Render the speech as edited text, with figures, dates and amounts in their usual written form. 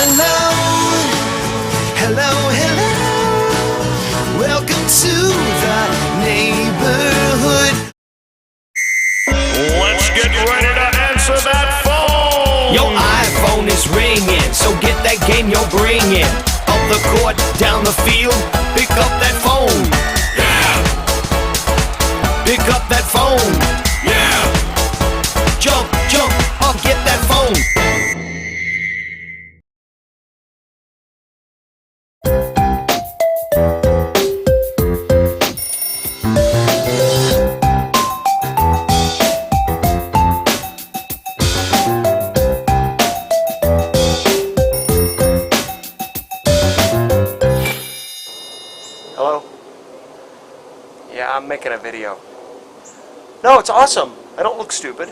hello, hello, hello. Welcome to the neighborhood. Let's get ready to answer that phone! Your iPhone is ringing, so get that game you're bringing. Up the court, down the field, pick up that phone. Yeah! Pick up that phone. Yeah! Jump, jump, up, get that phone. Hello? Yeah, I'm making a video. No, it's awesome. I don't look stupid.